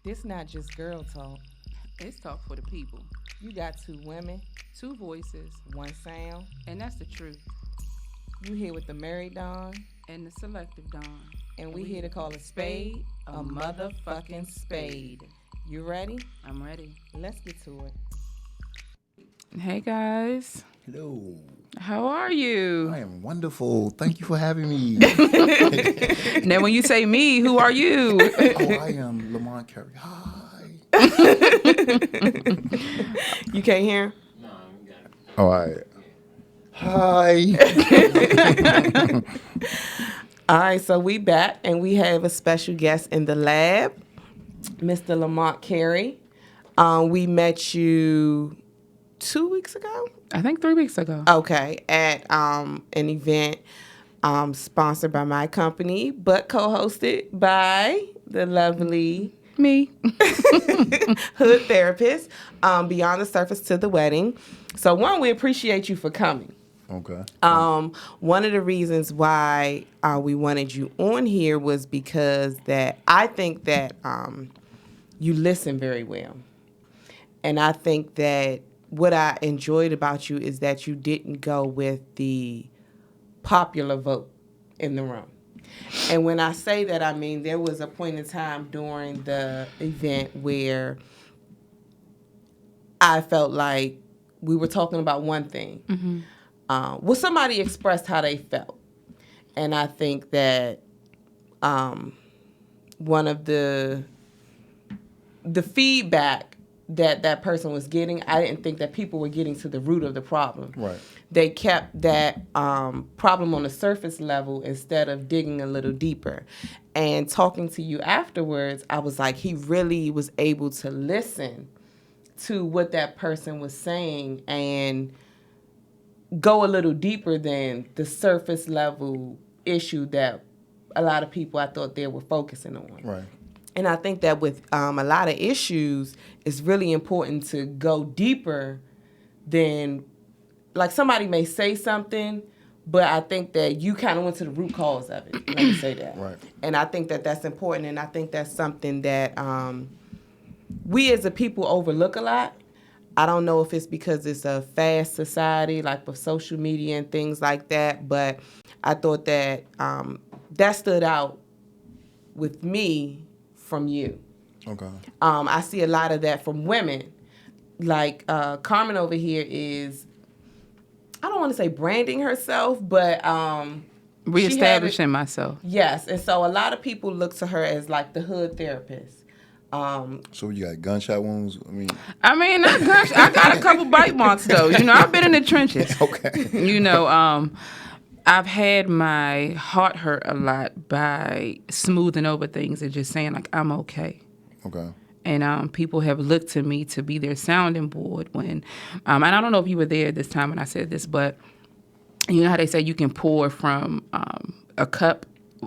This not just girl talk. It's talk for the people. You got two women, Two voices, one sound. and that's the truth. You here with the married Dawn, And the selective Dawn. and we here to call a spade a motherfucking spade. You ready? I'm ready. Let's get to it. Hey guys, Hello. how are you? I am wonderful. Thank you for having me. Now, when you say me, who are you? Oh, I am Lamont Carey. Hi. You can't hear? All right. Hi. All right, so we back, and we have a special guest in the lab, Mr. Lamont Carey. We met you 2 weeks ago? I think 3 weeks ago. Okay, at an event sponsored by my company, but co-hosted by the lovely Me. hood therapist, Beyond the Surface to the Wedding. So one, we appreciate you for coming. Okay. One of the reasons why we wanted you on here was because that I think that you listen very well. And I think that what I enjoyed about you is that you didn't go with the popular vote in the room. And when I say that, I mean there was a point in time during the event where I felt like we were talking about one thing. Mm-hmm. Well, somebody expressed how they felt. And I think that one of the feedback that person was getting, I didn't think that people were getting to the root of the problem. Right. They kept that problem on the surface level instead of digging a little deeper. And talking to you afterwards, I was like, he really was able to listen to what that person was saying and go a little deeper than the surface level issue that a lot of people I thought they were focusing on. Right. And I think that with a lot of issues, it's really important to go deeper than, like somebody may say something, but I think that you kind of went to the root cause of it. Let me say that. Right. And I think that that's important, and I think that's something that we as a people overlook a lot. I don't know if it's because it's a fast society, like with social media and things like that, but I thought that that stood out with me from you. Okay. I see a lot of that from women. Like Carmen over here is, I don't want to say branding herself, but Reestablishing myself. yes. And so a lot of people look to her as like the hood therapist. So you got gunshot wounds? I got a couple bite marks though. You know, I've been in the trenches. Okay. You know, I've had my heart hurt a lot by smoothing over things and just saying like I'm okay. Okay. And people have looked to me to be their sounding board when, and I don't know if you were there this time when I said this, but you know how they say you can pour from a cup.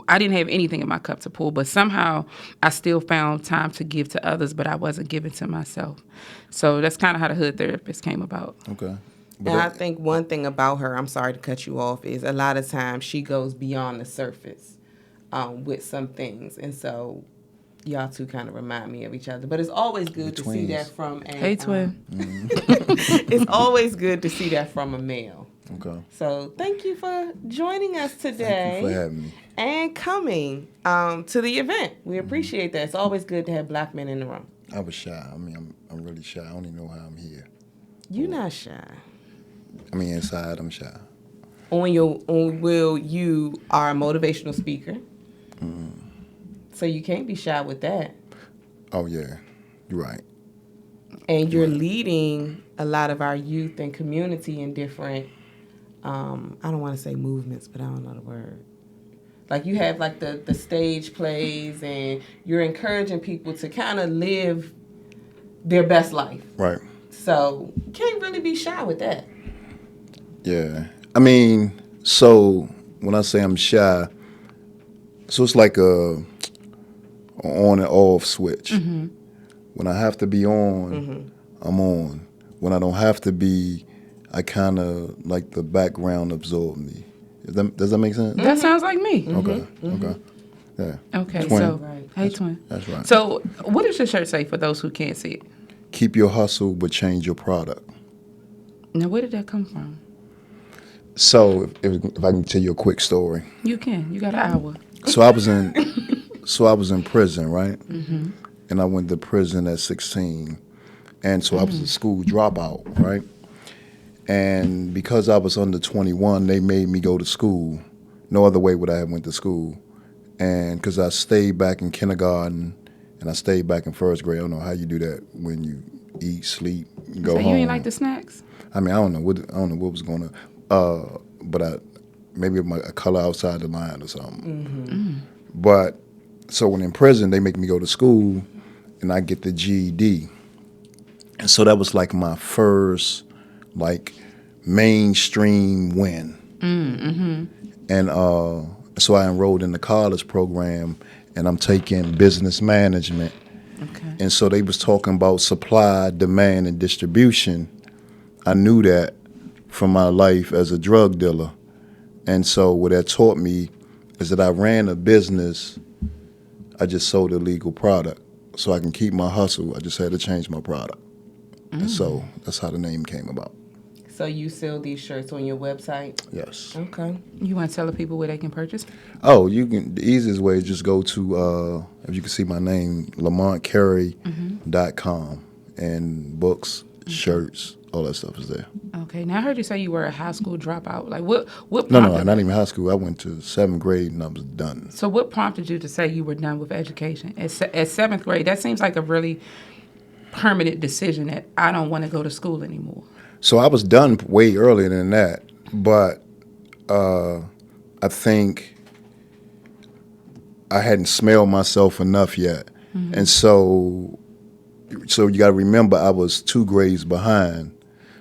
I didn't have anything in my cup to pour, but somehow I still found time to give to others, but I wasn't giving to myself. So that's kind of how the hood therapist came about. Okay. And I think one thing about her, I'm sorry to cut you off, is a lot of times she goes beyond the surface with some things. And so y'all two kind of remind me of each other. But it's always good to see that from a... Hey, twin. It's always good to see that from a male. Okay. So thank you for joining us today. Thank you for having me. And coming to the event. We appreciate that. It's always good to have black men in the room. I was shy. I mean, I'm really shy. I don't even know how I'm here. You're not shy. I mean, inside, I'm shy. You are a motivational speaker. So you can't be shy with that. Oh, yeah. You're right. And you're leading a lot of our youth and community in different, I don't want to say movements, but I don't know the word. Like you have like the stage plays and you're encouraging people to kind of live their best life. Right. So you can't really be shy with that. Yeah. I mean, so when I say I'm shy, so it's like a on and off switch. Mm-hmm. When I have to be on, I'm on. When I don't have to be, I kind of like the background absorb me. Does that make sense? That sounds like me. Okay. Okay. Yeah. Okay, Twin. so Right. hey, twin. That's right. So, what does your shirt say for those who can't see it? Keep your hustle, but change your product. Now, where did that come from? So if I can tell you a quick story. You can. You got an hour. So I was in prison, right? Mm-hmm. And I went to prison at 16. And so I was a school dropout, right? And because I was under 21, they made me go to school. No other way would I have went to school. And because I stayed back in kindergarten and I stayed back in first grade. I don't know how you do that when you eat, sleep, go So home. you ain't like the snacks? I mean, I don't know what was going on, but maybe a color outside the line or something. Mm-hmm. But so when in prison, they make me go to school, and I get the GED, and so that was like my first like mainstream win. Mm-hmm. And so I enrolled in the college program, and I'm taking business management. Okay. And so they was talking about supply, demand, and distribution. I knew that from my life as a drug dealer. And so what that taught me is that I ran a business. I just sold a legal product. So I can keep my hustle. I just had to change my product. And so that's how the name came about. So you sell these shirts on your website? Yes. Okay. You want to tell the people where they can purchase? Oh, you can. The easiest way is just go to, if you can see my name, LamontCarey.com, and books, shirts, all that stuff is there. Okay. Now I heard you say you were a high school dropout. Like what? No, prompted- not even high school. I went to 7th grade and I was done. So what prompted you to say you were done with education at 7th grade? That seems like a really permanent decision that I don't want to go to school anymore. So I was done way earlier than that, but I think I hadn't smelled myself enough yet, and so you got to remember I was 2 grades behind.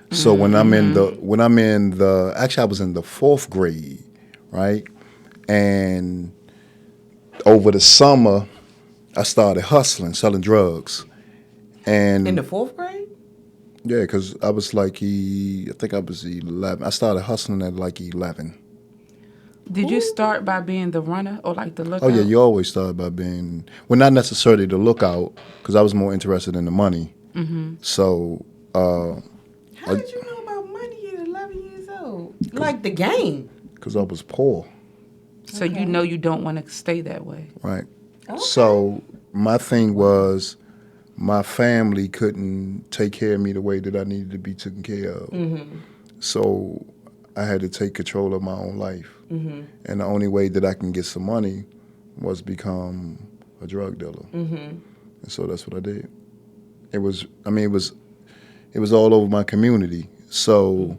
So when I'm in the actually I was in the 4th grade, right, and over the summer I started hustling, selling drugs, and In the 4th grade? yeah, because I was like, I think I was 11. I started hustling at like 11. Did you start by being the runner or like the lookout? Oh, yeah, you always start by being, well, not necessarily the lookout, because I was more interested in the money. Mm-hmm. So. How did you know about money at 11 years old? Like the game. Because I was poor, So you know you don't want to stay that way. right? Okay. So my thing was, my family couldn't take care of me the way that I needed to be taken care of. Mm-hmm. So I had to take control of my own life. Mm-hmm. And the only way that I can get some money was become a drug dealer. Mm-hmm. And so that's what I did. It was all over my community. So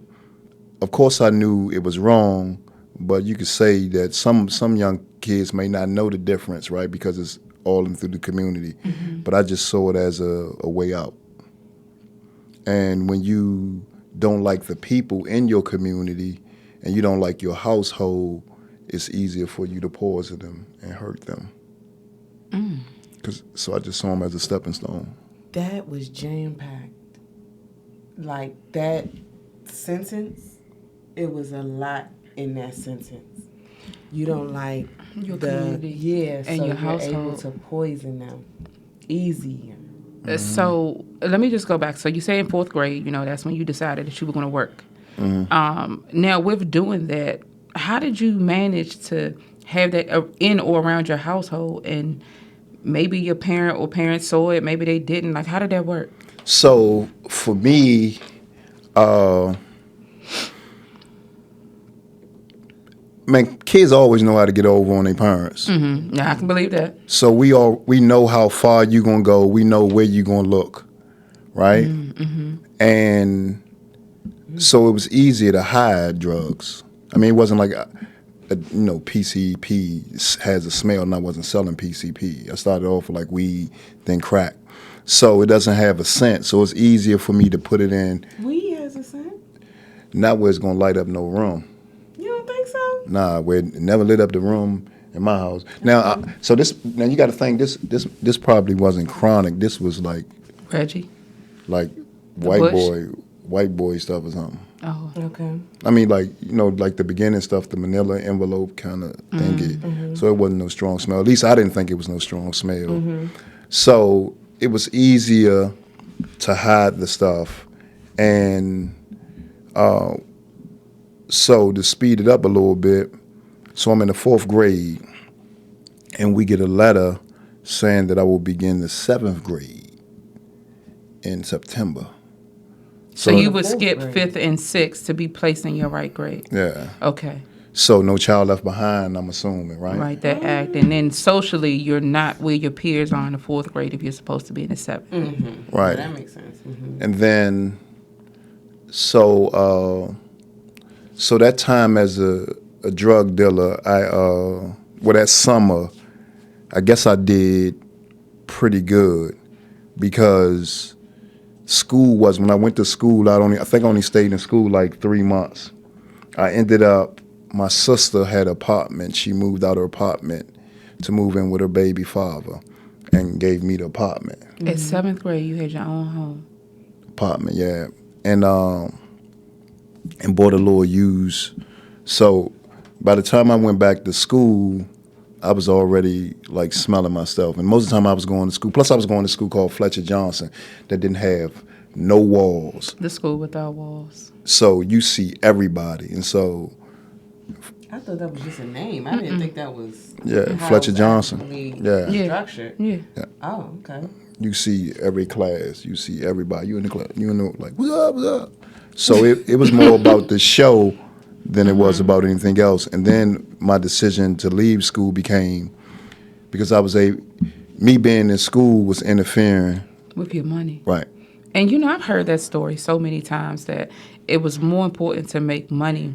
of course I knew it was wrong, but you could say that some young kids may not know the difference, right? Because it's all in through the community. Mm-hmm. But I just saw it as a way out. And when you don't like the people in your community and you don't like your household, it's easier for you to poison them and hurt them. So I just saw them as a stepping stone. That was jam-packed. Like that sentence, it was a lot in that sentence. You don't like Your the community yeah, and so your you're able household. to poison them easy. So let me just go back. So you say in 4th grade, that's when you decided that you were going to work. Now with doing that, how did you manage to have that in or around your household? And maybe your parent or parents saw it, maybe they didn't. Like, how did that work? So for me, man, kids always know how to get over on their parents. Mm-hmm. Yeah, I can believe that. So we know how far you gonna go. We know where you gonna look, right? Mm-hmm. And so it was easier to hide drugs. I mean, it wasn't like, PCP has a smell, and I wasn't selling PCP. I started off with like weed, then crack. So it doesn't have a scent. So it's easier for me to put it in. Weed has a scent? Not where it's gonna light up no room. You don't think so? Nah, where it never lit up the room in my house. Now, now you got to think this probably wasn't chronic. This was like Reggie? like Bush? white boy stuff or something. Oh. Okay. I mean, like, like the beginning stuff, the manila envelope kind of thingy. So it wasn't no strong smell. At least I didn't think it was no strong smell. So it was easier to hide the stuff. And so to speed it up a little bit, so I'm in the 4th grade, and we get a letter saying that I will begin the 7th grade in September. So you would Fourth skip grade. 5th and 6th to be placed in your right grade. Yeah. Okay. So no child left behind, I'm assuming, right? Right, that act. And then socially, you're not where your peers are in the 4th grade if you're supposed to be in the 7th. Right. Yeah, that makes sense. And then, so that time as a drug dealer, that summer, I guess I did pretty good because when I went to school, I think I only stayed in school like 3 months. I ended up, my sister had an apartment. She moved out of her apartment to move in with her baby father and gave me the apartment. At 7th grade, you had your own home. Apartment, yeah. And bought a little used. So by the time I went back to school, I was already like smelling myself. And most of the time I was going to school. Plus I was going to school called Fletcher Johnson that didn't have no walls. The school without walls. So you see everybody. And so I thought that was just a name. I didn't think that was how Fletcher it was Johnson. actually Yeah. structured. Yeah. Oh, okay. You see every class. You see everybody. You in the class. You know, like, what's up, what's up? So it was more about the show than it was about anything else. And then my decision to leave school became because me being in school was interfering. With your money. Right. And I've heard that story so many times that it was more important to make money,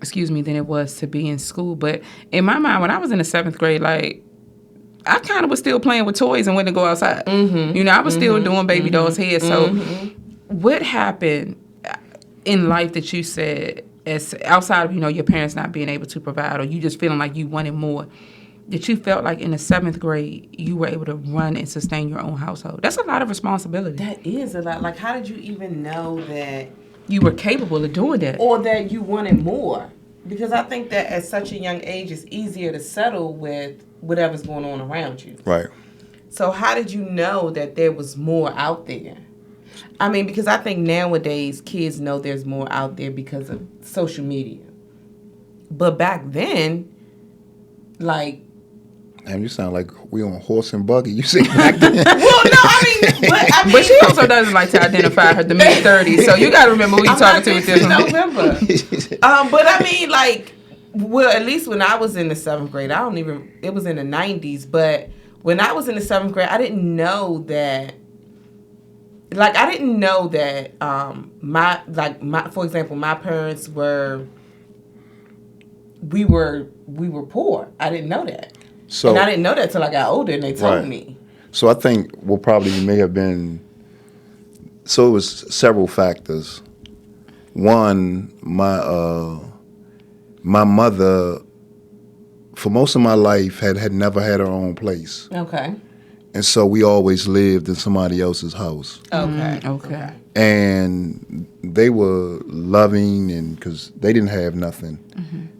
than it was to be in school. But in my mind, when I was in the 7th grade, like, I kind of was still playing with toys and went to go outside. I was still doing baby doll's hair. So what happened in life that you said, as outside of, your parents not being able to provide or you just feeling like you wanted more, that you felt like in the 7th grade you were able to run and sustain your own household? That's a lot of responsibility. That is a lot. Like, how did you even know that You were capable of doing that. or that you wanted more? Because I think that at such a young age, it's easier to settle with whatever's going on around you. Right. So how did you know that there was more out there? I mean, because I think nowadays kids know there's more out there because of social media. But back then, like... Damn, you sound like we on horse and buggy. You say back then. Well, no, I mean... But she also doesn't like to identify her the mid-30s, so you got to remember who you're talking to with this one. November. But I mean, like, well, at least when I was in the 7th grade, it was in the 90s, but when I was in the 7th grade, I didn't know that, for example, my parents we were poor. I didn't know that. So, and I didn't know that till I got older and they told me. So I think what probably may have been, so it was several factors. One, my mother, for most of my life, had never had her own place. Okay. And so we always lived in somebody else's house. Okay. Okay. And they were loving, and because they didn't have nothing.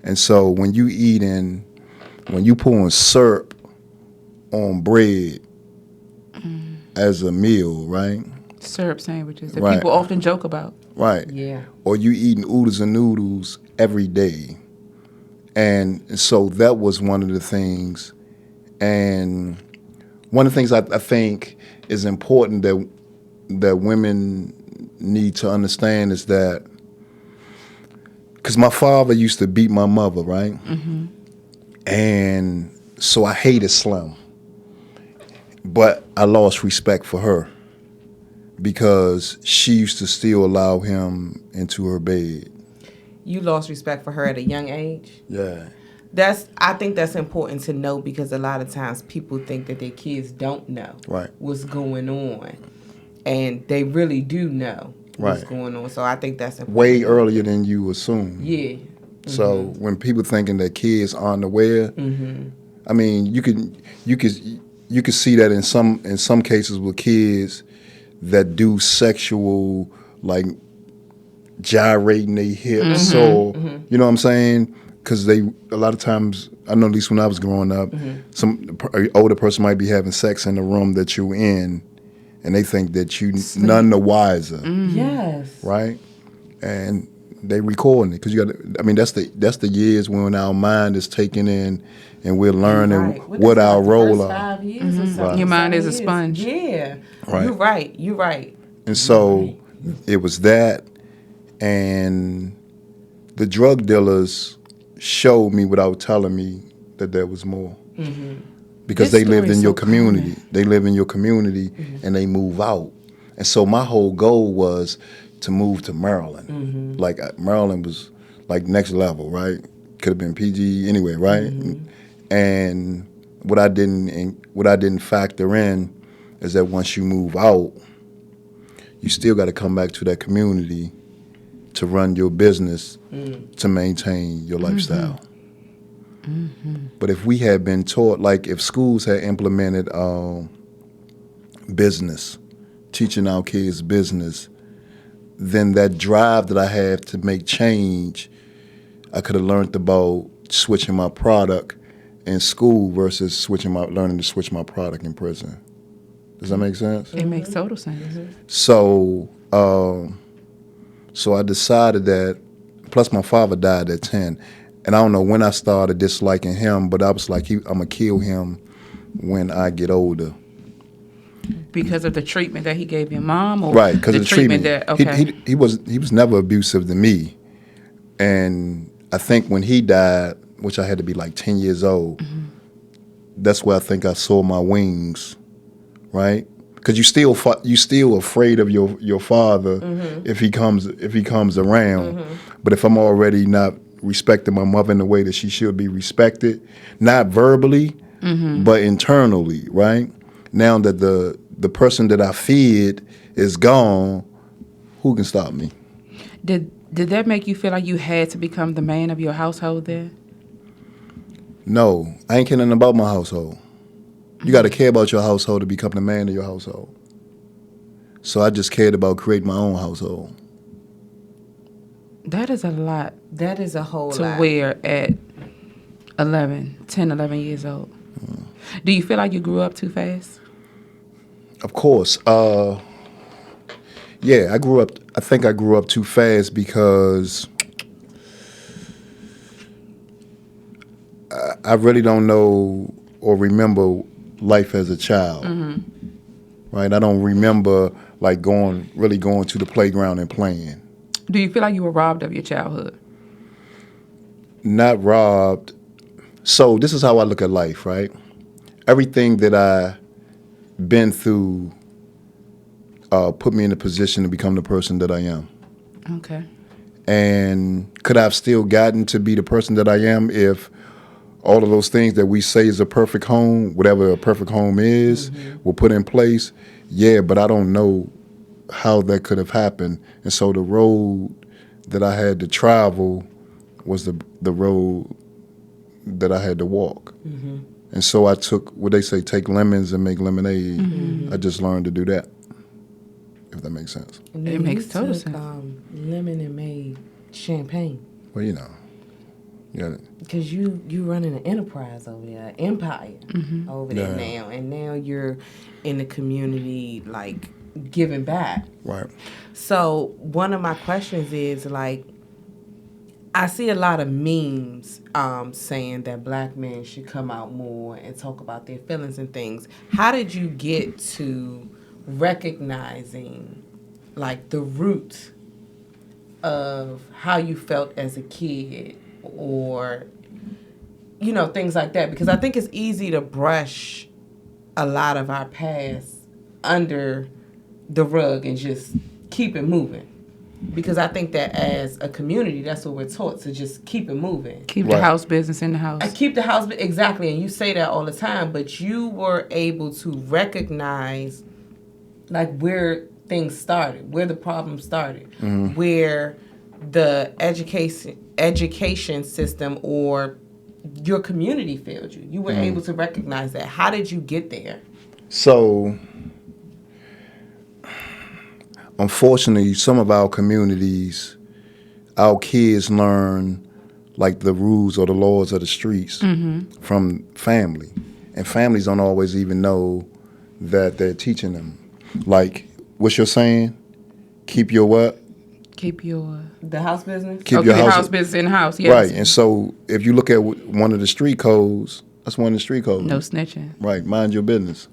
And so when you pouring syrup on bread as a meal, right? Syrup sandwiches that Right. people often joke about. Right. Yeah. Or you eating oodles and noodles every day. And so that was one of the things. And one of the things I think is important that women need to understand is that, because my father used to beat my mother, right? And so I hated Slim. But I lost respect for her because she used to still allow him into her bed. You lost respect for her at a young age? Yeah. I think that's important to know because a lot of times people think that their kids don't know what's going on. And they really do know what's going on. So I think that's important. Way earlier than you assume. Yeah. So when people thinking that kids aren't aware, I mean, you could see that in some cases with kids that do sexual, like gyrating their hips, or you know what I'm saying? Because a lot of times, I know at least when I was growing up, some older person might be having sex in the room that you're in, and they think that you none the wiser, Yes. right? And they recording it because you got. I mean, that's the years when our mind is taking in, and we're learning Right. what is our the role first are. 5 years or something. Your mind 7 is a years. sponge. Yeah. Right. You're right. And so it was that, and the drug dealers showed me without telling me that there was more. Because This they lived story in is your so community. common. They live in your community and they move out. And so my whole goal was to move to Maryland. Like Maryland was like next level, right? Could have been PG anyway, right? And what I didn't factor in is that once you move out, you still got to come back to that community to run your business, to maintain your lifestyle. But if we had been taught, like if schools had implemented business, teaching our kids business, then that drive that I have to make change, I could have learned about switching my product in school versus learning to switch my product in prison. Does that make sense? It makes total sense. So, so I decided that. Plus, my father died at 10, and I don't know when I started disliking him, but I was like, I'm gonna kill him when I get older. Because of the treatment that he gave your mom, or Right, because the of the treatment. that okay. He was never abusive to me, and I think when he died, which I had to be like 10 years old, that's where I think I saw my wings, right? Because you still afraid of your father if he comes around. But if I'm already not respecting my mother in the way that she should be respected, not verbally, but internally, right? Now that the person that I feared is gone, who can stop me? Did that make you feel like you had to become the man of your household then? No, I ain't caring about my household. You got to care about your household to become the man of your household. So I just cared about creating my own household. That is a lot. That is a whole to lot. wear at 10, 11 years old. Do you feel like you grew up too fast? Of course. Yeah, I think I grew up too fast because I really don't know or remember life as a child. Right? I don't remember like going to the playground and playing. Do you feel like you were robbed of your childhood? Not robbed. So this is how I look at life, right? Everything that I been through put me in a position to become the person that I am. Okay. And could I have still gotten to be the person that I am if all of those things that we say is a perfect home, whatever a perfect home is, were put in place? Yeah, but I don't know how that could have happened. And so the road that I had to travel was the road that I had to walk. And so I took what they say, take lemons and make lemonade. I just learned to do that, if that makes sense. It makes total sense. Lemon and made champagne. Well, you know. Yeah. Because you running an enterprise over there, an empire over there now. And now you're in the community, like, giving back. Right. So one of my questions is, like, I see a lot of memes saying that black men should come out more and talk about their feelings and things. How did you get to recognizing, like, the root of how you felt as a kid or, you know, things like that? Because I think it's easy to brush a lot of our past under the rug and just keep it moving. Because I think that as a community, that's what we're taught, to just keep it moving. Keep the house business in the house. Keep the house, exactly, and you say that all the time, but you were able to recognize, like, where things started, where the problem started, where the education system or your community failed you. You were able to recognize that. How did you get there? So, unfortunately, some of our communities our kids learn like the rules or the laws of the streets from family. And families don't always even know that they're teaching them. Like, what's your saying? Keep your what? Keep your The house business? Keep your house business in the house, yes. Right. And so if you look at one of the street codes, that's one of the street codes. No snitching. Right. Mind your business.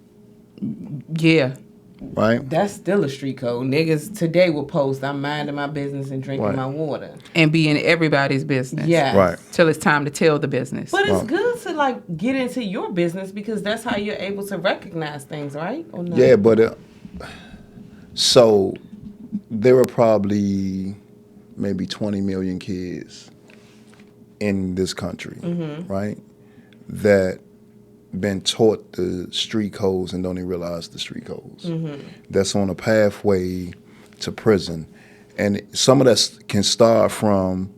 Yeah. Right. That's still a street code. Niggas today will post, I'm minding my business and drinking my water. And be in everybody's business. Yeah. Right. Till it's time to tell the business. But it's good to like get into your business because that's how you're able to recognize things, right? Or no? Yeah, but so there were probably maybe 20 million kids in this country, right? That been taught the street codes and don't even realize the street codes. That's on a pathway to prison. And some of that can start from,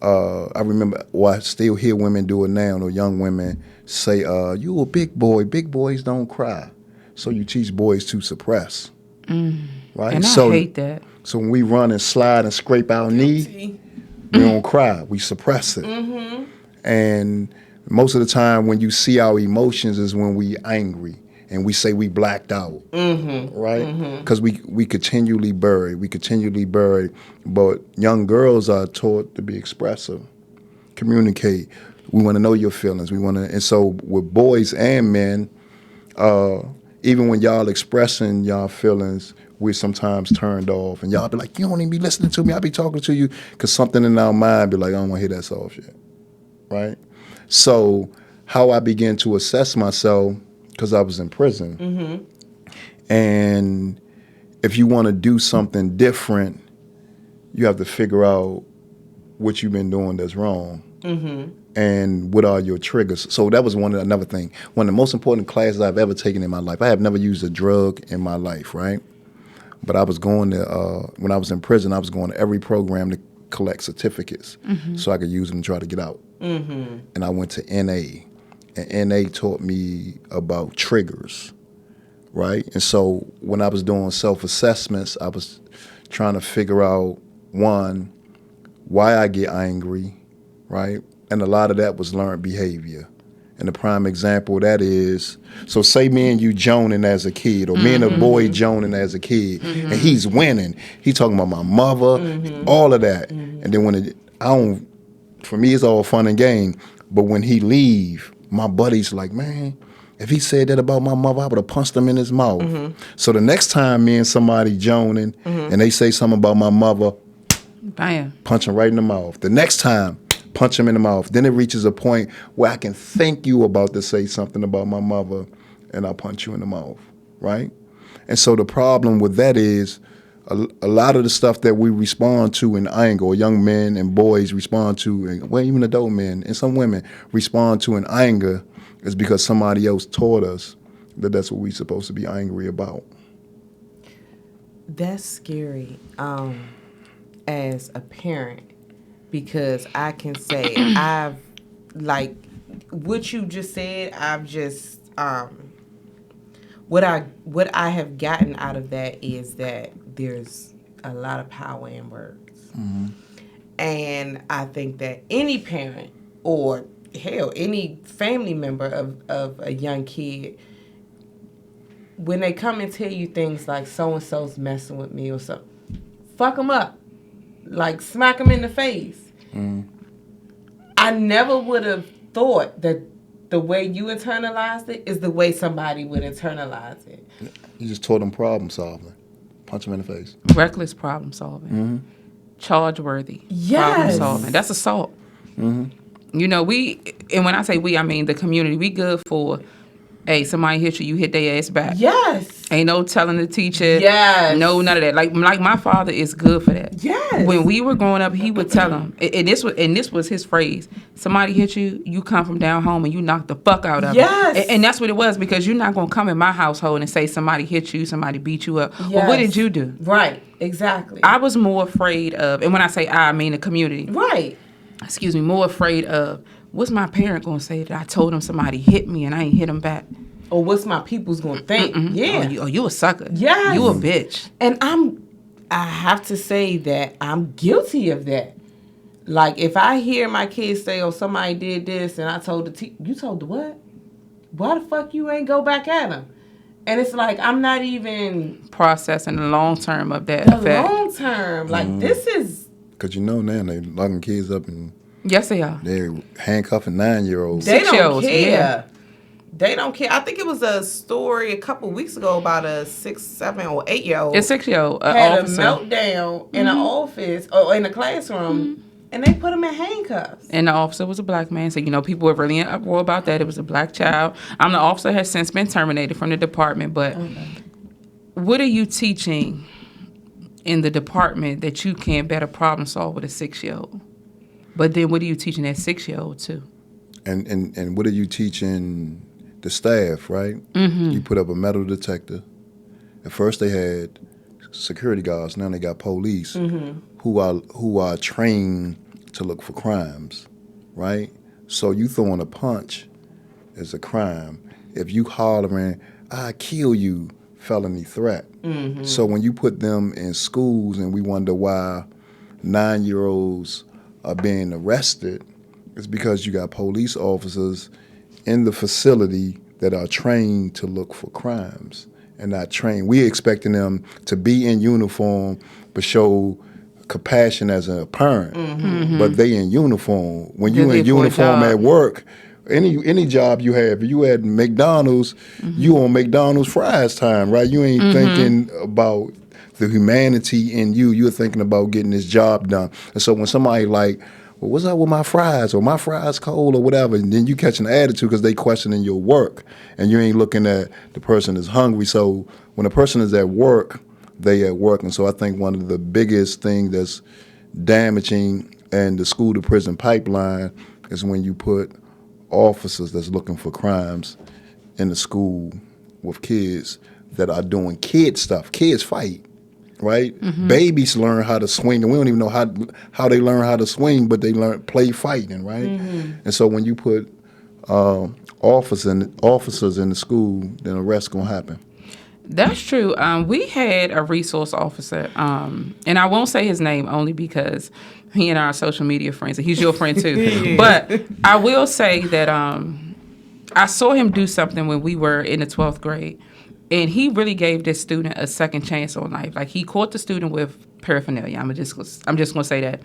I remember, I still hear women do it now, or young women say, you a big boy, big boys don't cry. So you teach boys to suppress, right? And I hate that. So when we run and slide and scrape our knee, we don't cry, we suppress it. And most of the time when you see our emotions is when we angry and we say we blacked out, right? Because we continually bury. But young girls are taught to be expressive, communicate. We want to know your feelings. And so with boys and men, even when y'all expressing y'all feelings, we're sometimes turned off. And y'all be like, you don't even be listening to me. I be talking to you. Because something in our mind be like, I don't want to hear that soft shit, right? So how I began to assess myself, because I was in prison, and if you want to do something different, you have to figure out what you've been doing that's wrong, and what are your triggers. So that was another thing. One of the most important classes I've ever taken in my life. I have never used a drug in my life, right? But I was going to, when I was in prison, I was going to every program to collect certificates so I could use them and try to get out. And I went to NA, and NA taught me about triggers, right? And so when I was doing self-assessments, I was trying to figure out, one, why I get angry, right? And a lot of that was learned behavior. And the prime example of that is, so say me and you joning as a kid, or me and a boy joning as a kid, and he's winning. He talking about my mother, all of that. And then for me, it's all fun and game. But when he leave, my buddy's like, man, if he said that about my mother, I would have punched him in his mouth. So the next time me and somebody joning, and they say something about my mother, bam, punch him right in the mouth. The next time, punch him in the mouth. Then it reaches a point where I can think you about to say something about my mother, and I'll punch you in the mouth, right? And so the problem with that is a lot of the stuff that we respond to in anger, or young men and boys respond to, and well, even adult men and some women respond to in anger, is because somebody else taught us that that's what we're supposed to be angry about. That's scary as a parent, because I can say I've, like what you just said, I've just what I have gotten out of that is that there's a lot of power in words. And I think that any parent, or hell, any family member of a young kid, when they come and tell you things like so-and-so's messing with me or something, fuck them up. Like, smack them in the face. I never would have thought that the way you internalized it is the way somebody would internalize it. You just taught them problem solving. Punch them in the face. Reckless problem solving. Charge worthy. Yes. Problem solving. That's assault. You know, and when I say we, I mean the community. We good for, hey, somebody hit you hit their ass back. Yes. Ain't no telling the teacher. Yes. No, none of that. Like my father is good for that. Yes. When we were growing up, he would tell them, and this was his phrase: somebody hit you, you come from down home and you knock the fuck out of Yes. them. And that's what it was, because you're not gonna come in my household and say somebody hit you, somebody beat you up. Yes. Well, what did you do? Right. Exactly. I was more afraid of, and when I say I mean the community. Right. Excuse me, more afraid of, what's my parent gonna say that I told him somebody hit me and I ain't hit him back? Or what's my people's gonna think? Yeah. Oh, you a sucker. Yes. You a bitch. And I have to say that I'm guilty of that. Like, if I hear my kids say, oh, somebody did this, and I told the teacher, you told the what? Why the fuck you ain't go back at them? And it's like, I'm not even... processing the long term of that The effect. long term. Like, this is... Because you know now they locking kids up and Yes, they are. they're handcuffing 9-year-olds. They don't 6-year-olds, care. yeah. They don't care. I think it was a story a couple weeks ago about a 6, 7, or 8-year-old. A 6-year-old had officer. a meltdown in an office or in a classroom, and they put him in handcuffs. And the officer was a black man. So, people were really in uproar about that. It was a black child. The officer has since been terminated from the department. But what are you teaching in the department that you can't better problem solve with a 6-year-old? But then what are you teaching that 6-year-old too? And what are you teaching the staff, right? Mm-hmm. You put up a metal detector. At first they had security guards. Now they got police who are trained to look for crimes, right? So you throwing a punch is a crime. If you hollering, I kill you, felony threat. Mm-hmm. So when you put them in schools and we wonder why 9-year-olds are being arrested, it's because you got police officers in the facility that are trained to look for crimes and not trained. We're expecting them to be in uniform but show compassion as a parent. Mm-hmm. But they in uniform. When you in uniform at work, any job you have, if you at McDonald's, you on McDonald's fries time, right? You ain't thinking about the humanity in you. You're thinking about getting this job done. And so when somebody like, well, what's up with my fries, or my fries cold, or whatever, and then you catch an attitude because they questioning your work, and you ain't looking at the person that's hungry. So when a person is at work, they at work. And so I think one of the biggest things that's damaging in the school to prison pipeline is when you put officers that's looking for crimes in the school with kids that are doing kid stuff. Kids fight, right? Mm-hmm. Babies learn how to swing, and we don't even know how they learn how to swing, but they play fighting, right? Mm-hmm. And so when you put officers in the school, then arrest gonna happen. That's true. We had a resource officer, and I won't say his name only because he and I are social media friends, and he's your friend too. But I will say that I saw him do something when we were in the 12th grade, and he really gave this student a second chance on life. Like, he caught the student with paraphernalia. I'm just gonna say that.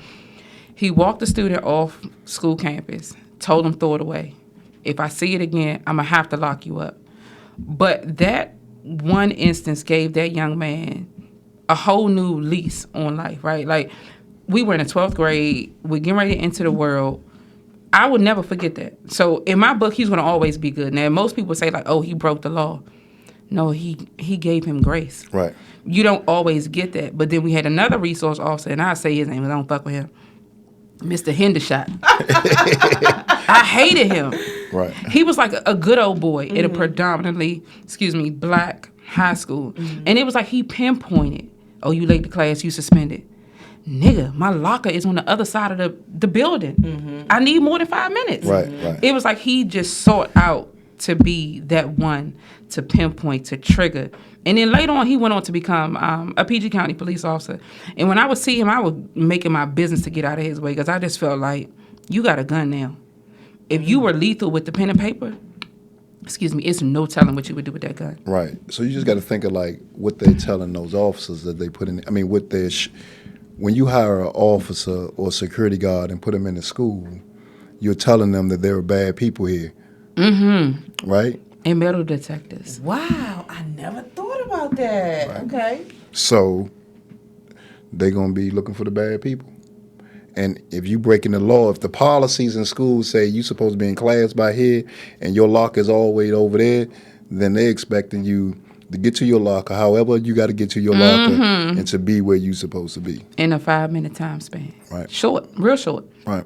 He walked the student off school campus, told him throw it away. If I see it again, I'm gonna have to lock you up. But that one instance gave that young man a whole new lease on life, right? Like, we were in the 12th grade, we're getting ready to enter the world. I would never forget that. So in my book, he's gonna always be good. Now, most people say like, oh, he broke the law. No, he gave him grace. Right. You don't always get that. But then we had another resource officer, and I say his name, I don't fuck with him, Mr. Hendershot. I hated him. Right. He was like a good old boy in a predominantly, black high school. Mm-hmm. And it was like he pinpointed, oh, you late to class, you suspended. Nigga, my locker is on the other side of the building. Mm-hmm. I need more than 5 minutes. Right. It was like he just sought out to be that one to pinpoint, to trigger. And then later on, he went on to become a PG County police officer. And when I would see him, I would make it my business to get out of his way, because I just felt like, you got a gun now. If you were lethal with the pen and paper, it's no telling what you would do with that gun. Right. So you just got to think of like what they're telling those officers that they put in. I mean, what they're when you hire an officer or a security guard and put them in the school, you're telling them that there are bad people here. Mm-hmm. Right? And metal detectors. Wow, I never thought about that. Right. Okay. So they're going to be looking for the bad people. And if you breaking the law, if the policies in schools say you're supposed to be in class by here and your locker is always over there, then they're expecting you to get to your locker, however you got to get to your locker, and to be where you're supposed to be. In a 5-minute time span. Right. Short, real short. Right.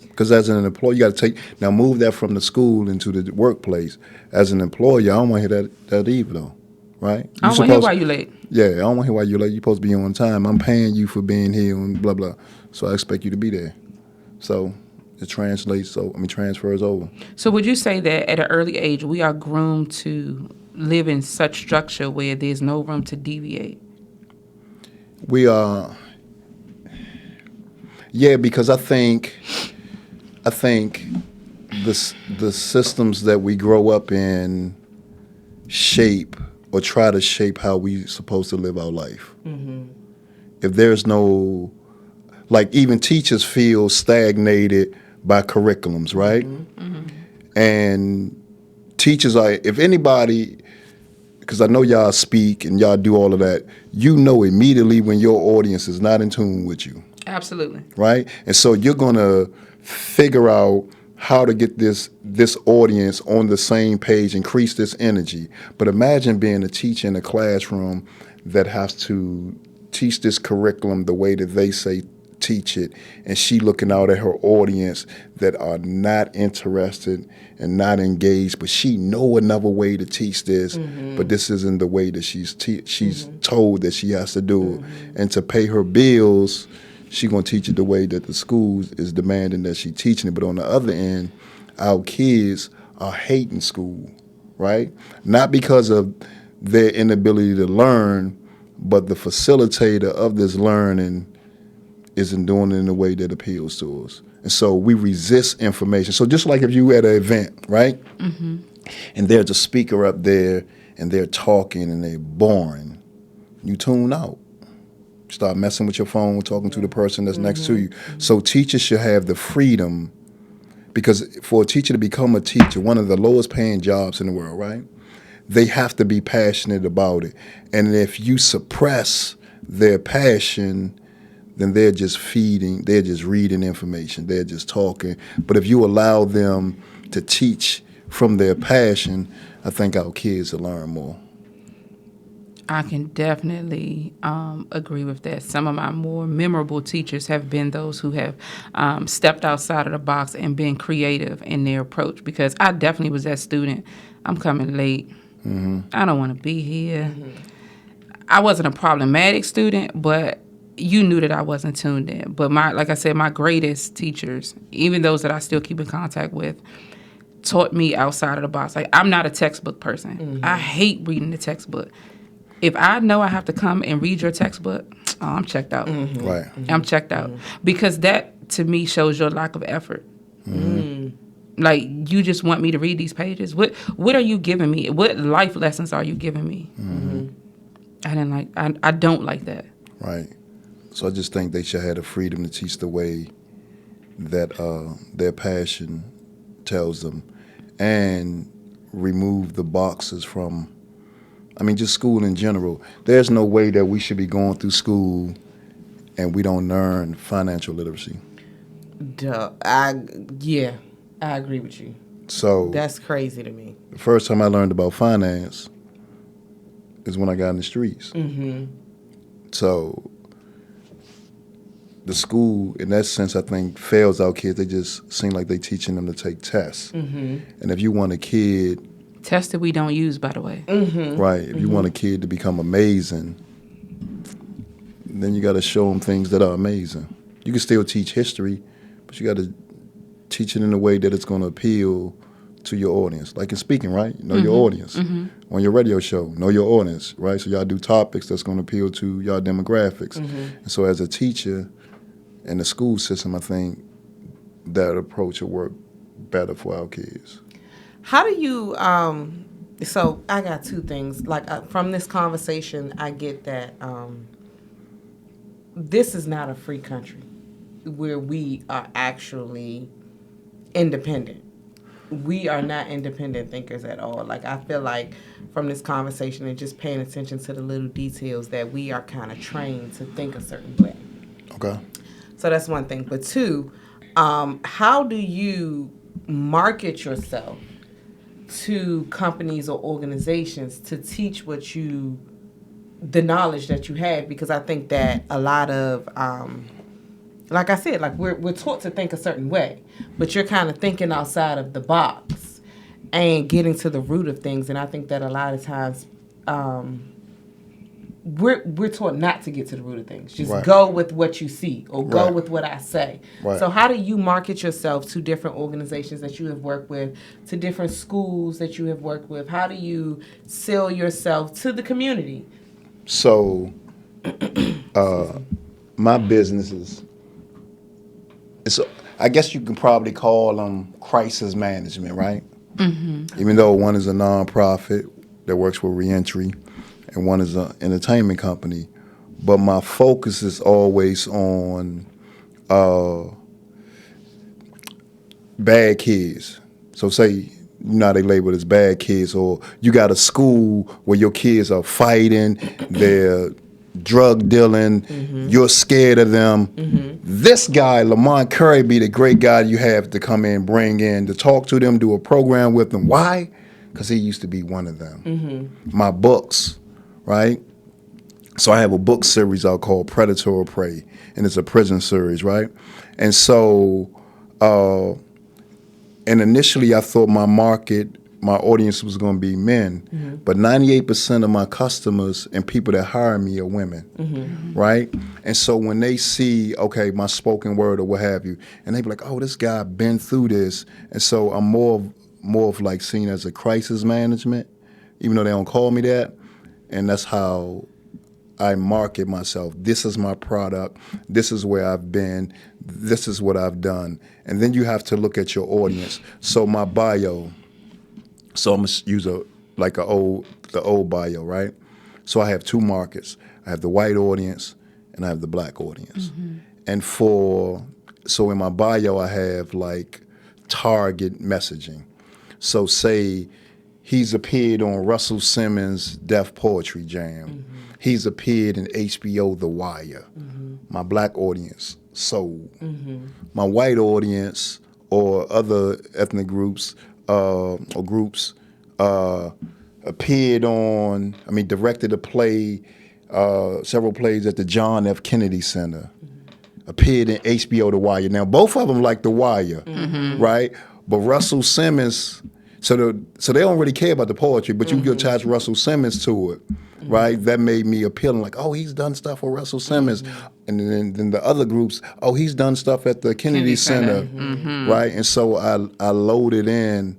Because as an employee, you got to move that from the school into the workplace. As an employee, I don't want to hear that either, though. Right? I don't want to hear why you late. Yeah, I don't want to hear why you're late. You're supposed to be on time. I'm paying you for being here and blah, blah. So I expect you to be there. So it transfers over. So would you say that at an early age, we are groomed to live in such structure where there's no room to deviate? We are. Yeah, because I think the systems that we grow up in shape or try to shape how we supposed to live our life. If there's no, like, even teachers feel stagnated by curriculums, right? And teachers are, if anybody, because I know y'all speak and y'all do all of that, you know immediately when your audience is not in tune with you. Absolutely. Right? And so you're going to figure out how to get this audience on the same page, increase this energy. But imagine being a teacher in a classroom that has to teach this curriculum the way that they say teach it, and she looking out at her audience that are not interested and not engaged, but she know another way to teach this, but this isn't the way that she's told that she has to do it. And to pay her bills, she gonna teach it the way that the schools is demanding that she teaching it. But on the other end, our kids are hating school, right? Not because of their inability to learn, but the facilitator of this learning isn't doing it in a way that appeals to us. And so we resist information. So just like if you at an event, right? And there's a speaker up there and they're talking and they're boring, you tune out. Start messing with your phone, talking to the person that's next to you. So teachers should have the freedom, because for a teacher to become a teacher, one of the lowest paying jobs in the world, right? They have to be passionate about it. And if you suppress their passion, then they're just reading information, they're just talking. But if you allow them to teach from their passion, I think our kids will learn more. I can definitely agree with that. Some of my more memorable teachers have been those who have stepped outside of the box and been creative in their approach, because I definitely was that student. I'm coming late. I don't want to be here. I wasn't a problematic student, but you knew that I wasn't tuned in. But like I said, my greatest teachers, even those that I still keep in contact with, taught me outside of the box. Like, I'm not a textbook person. I hate reading the textbook. If I know I have to come and read your textbook, I'm checked out. Right. I'm checked out. Because that, to me, shows your lack of effort. Like, you just want me to read these pages? What are you giving me? What life lessons are you giving me? I don't like that. Right. So I just think they should have the freedom to teach the way that their passion tells them, and remove the boxes from, just school in general. There's no way that we should be going through school and we don't learn financial literacy. I agree with you. So That's crazy to me. the first time I learned about finance is when I got in the streets. So the school, in that sense, I think fails our kids. They just seem like they teaching them to take tests. And if you want a kid, Tests that we don't use, by the way. right, if you want a kid to become amazing, then you got to show them things that are amazing. You can still teach history, but you got to teach it in a way that it's going to appeal to your audience. Like in speaking, right? Know your audience. On your radio show, know your audience, right? So y'all do topics that's going to appeal to y'all demographics. And so as a teacher in the school system, I think that approach will work better for our kids. How do you, so I got two things. Like, from this conversation, I get that this is not a free country where we are actually independent. We are not independent thinkers at all. Like, I feel like from this conversation and just paying attention to the little details that we are kind of trained to think a certain way. Okay. So that's one thing. But two, how do you market yourself to companies or organizations to teach the knowledge that you have? Because I think that a lot of, like I said, like we're taught to think a certain way, but you're kind of thinking outside of the box and getting to the root of things. And I think that a lot of times we're taught not to get to the root of things. Just go with what you see or go with what I say. So how do you market yourself to different organizations that you have worked with, to different schools that you have worked with? How do you sell yourself to the community? So my businesses it's I guess you can probably call them crisis management, right? Mm-hmm. Even though one is a nonprofit that works with reentry, and one is an entertainment company, but my focus is always on bad kids. So say, you know how they label it as bad kids, or you got a school where your kids are fighting, they're drug dealing, you're scared of them. This guy, Lamont Carey, be the great guy you have to come in, bring in, to talk to them, do a program with them. Why? Because he used to be one of them. My books, right? So I have a book series out called Predator or Prey, and it's a prison series, right? And so, and initially I thought my audience was going to be men, but 98% of my customers and people that hire me are women, right? And so when they see, okay, my spoken word or what have you, and they be like, oh, this guy been through this, and so I'm more of like seen as a crisis management, even though they don't call me that, and that's how I market myself. This is my product. This is where I've been. This is what I've done. And then you have to look at your audience. So my bio. So I'm gonna use the old bio, right? So I have two markets. I have the white audience and I have the black audience. And so in my bio I have like target messaging. So say he's appeared on Russell Simmons' Deaf Poetry Jam. He's appeared in HBO The Wire. My black audience, Soul. My white audience or other ethnic groups directed a play, several plays at the John F. Kennedy Center. Appeared in HBO The Wire. Now, both of them like The Wire, right? But Russell Simmons, so they don't really care about the poetry, but you can attach Russell Simmons to it, right? That made me appealing, like, oh, he's done stuff with Russell Simmons. And then the other groups, oh, he's done stuff at the Kennedy Center, right? And so I loaded in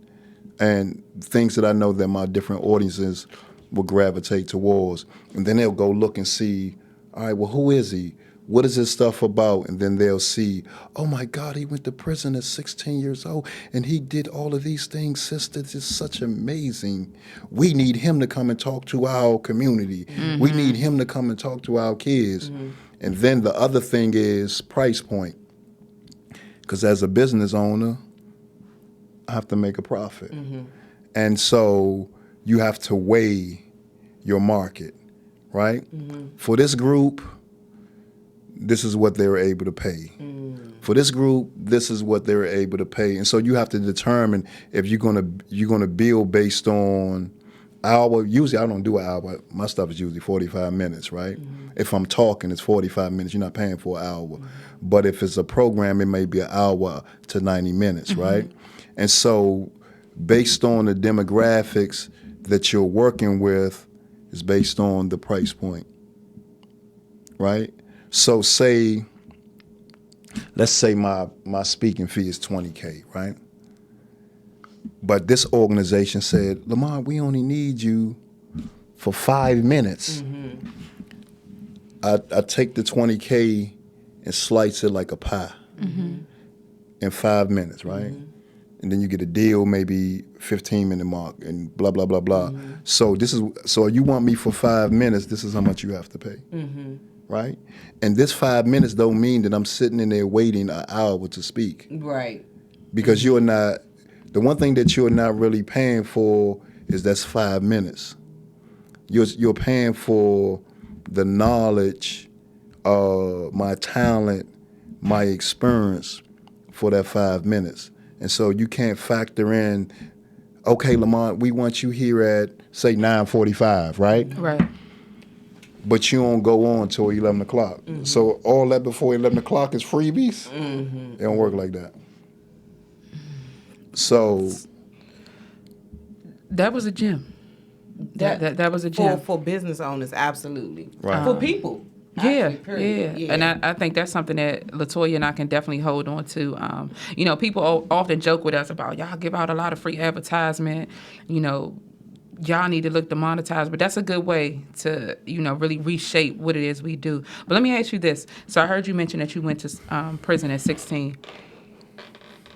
and things that I know that my different audiences will gravitate towards. And then they'll go look and see, all right, well, who is he? What is this stuff about? And then they'll see, oh my God, he went to prison at 16 years old and he did all of these things, sister. This is such amazing. We need him to come and talk to our community. We need him to come and talk to our kids. And then the other thing is price point. Because as a business owner, I have to make a profit. And so you have to weigh your market, right? For this group, this is what they were able to pay. For this group, this is what they were able to pay. And so you have to determine if you're gonna build based on hour. Usually I don't do an hour. My stuff is usually 45 minutes, right? If I'm talking, it's 45 minutes. You're not paying for an hour. But if it's a program, it may be an hour to 90 minutes, right? And so based on the demographics that you're working with is based on the price point, right? So let's say my speaking fee is $20K, right? But this organization said, Lamont, we only need you for 5 minutes. I take the $20K and slice it like a pie in 5 minutes, right? And then you get a deal, maybe 15-minute mark, and blah blah blah blah. So you want me for 5 minutes? This is how much you have to pay, right? And this 5 minutes don't mean that I'm sitting in there waiting an hour to speak, Right? because you're not. The one thing that you're not really paying for is that's 5 minutes. You're paying for the knowledge, my talent, my experience for that 5 minutes. And so you can't factor in, okay, Lamont, we want you here at, say, 9:45, right? Right. But you don't go on till 11 o'clock. So all that before 11 o'clock is freebies? It don't work like that. So That was a gem. That was a gem. For business owners, absolutely. Right. For people. Yeah, Actually, period. yeah, and I think that's something that LaToya and I can definitely hold on to. People often joke with us about, y'all give out a lot of free advertisement, y'all need to look to monetize, but that's a good way to, really reshape what it is we do. But let me ask you this. So I heard you mention that you went to prison at 16.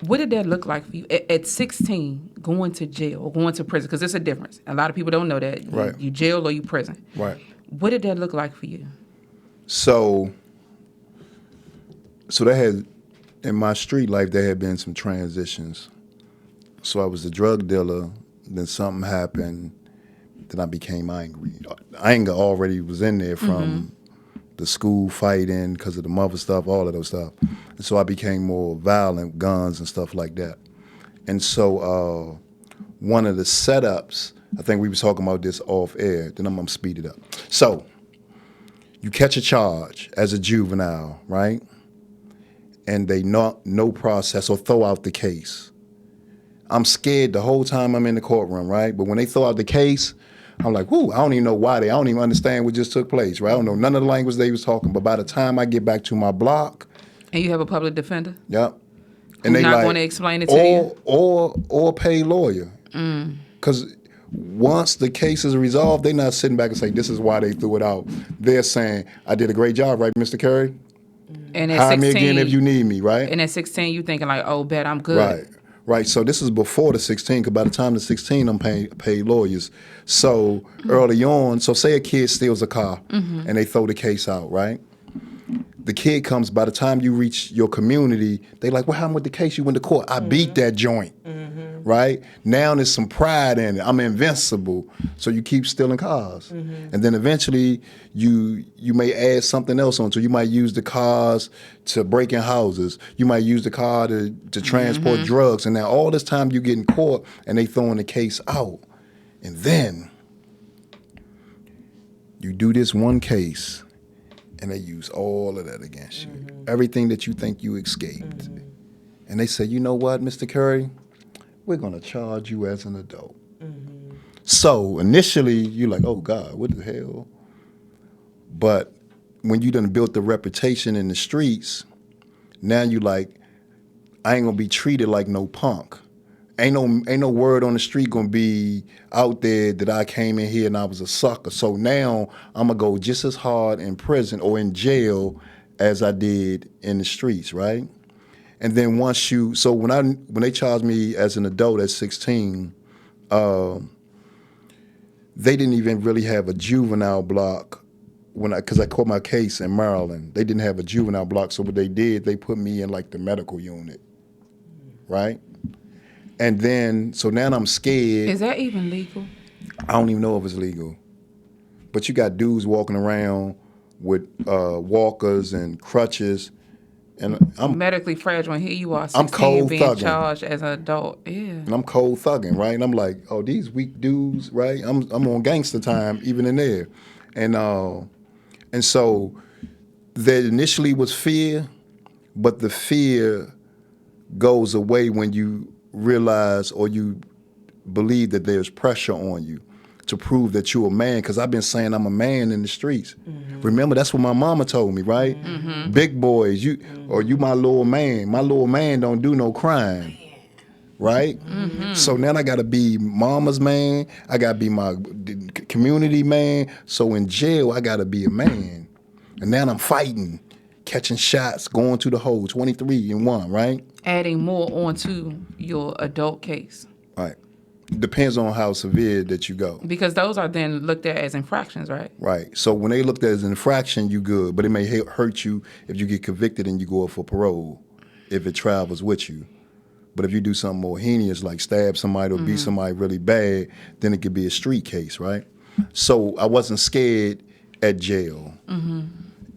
What did that look like for you at 16, going to jail or going to prison? Because there's a difference. A lot of people don't know that. Right. You jail or you prison. Right. What did that look like for you? So they had, in my street life, there had been some transitions. So I was a drug dealer, then something happened, then I became angry. Anger already was in there from the school fighting, because of the mother stuff, all of those stuff. And so I became more violent, guns and stuff like that. And so one of the setups, I think we was talking about this off air, then I'm gonna speed it up. So you catch a charge as a juvenile, right? And they no process or throw out the case. I'm scared the whole time I'm in the courtroom, right? But when they throw out the case, I'm like, whoo, I don't even know why I don't even understand what just took place, right? I don't know none of the language they was talking, but by the time I get back to my block. And you have a public defender? Yep. And they not going to explain it to you? Or pay lawyer. Because once the case is resolved, they're not sitting back and say, this is why they threw it out. They're saying, I did a great job, right, Mr. Carey? And at Hire 16, me again if you need me, right? And at 16, you thinking like, oh, bet I'm good. Right. Right, so this is before the 16, because by the time the 16, I'm paid lawyers. So early on, so say a kid steals a car and they throw the case out, right? The kid comes, by the time you reach your community, they like, what happened with the case? You went to court. I beat that joint, right? Now there's some pride in it. I'm invincible. So you keep stealing cars. And then eventually you may add something else on. So you might use the cars to break in houses. You might use the car to transport drugs. And now all this time you get in court and they throwing the case out. And then you do this one case and they use all of that against you. Everything that you think you escaped. And they say, you know what, Mr. Carey? We're going to charge you as an adult. So initially, you're like, oh, God, what the hell? But when you done built the reputation in the streets, now you like, I ain't going to be treated like no punk. Ain't no word on the street gonna be out there that I came in here and I was a sucker. So now I'm gonna go just as hard in prison or in jail as I did in the streets, right? And then so when they charged me as an adult at 16, they didn't even really have a juvenile block because I caught my case in Maryland. They didn't have a juvenile block, so what they did, they put me in like the medical unit, right? And then, so now I'm scared. Is that even legal? I don't even know if it's legal. But you got dudes walking around with walkers and crutches. And I'm medically fragile, and here you are, 16, I'm cold being thugging. charged as an adult. Yeah. And I'm cold thugging, right? And I'm like, oh, these weak dudes, right? I'm on gangster time even in there. And so there initially was fear, but the fear goes away when you realize or you believe that there's pressure on you to prove that you're a man, because I've been saying I'm a man in the streets. Remember, that's what my mama told me, right? Big boys, you my little man. My little man don't do no crime, right? So now I gotta be mama's man. I gotta be my community man. So in jail, I gotta be a man. And now I'm fighting, catching shots, going to the hole, 23 and 1, right? Adding more onto your adult case. Right. Depends on how severe that you go. Because those are then looked at as infractions, right? Right. So when they looked at as an infraction, you good, but it may hurt you if you get convicted and you go up for parole, if it travels with you. But if you do something more heinous, like stab somebody or beat somebody really bad, then it could be a street case, right? So I wasn't scared at jail.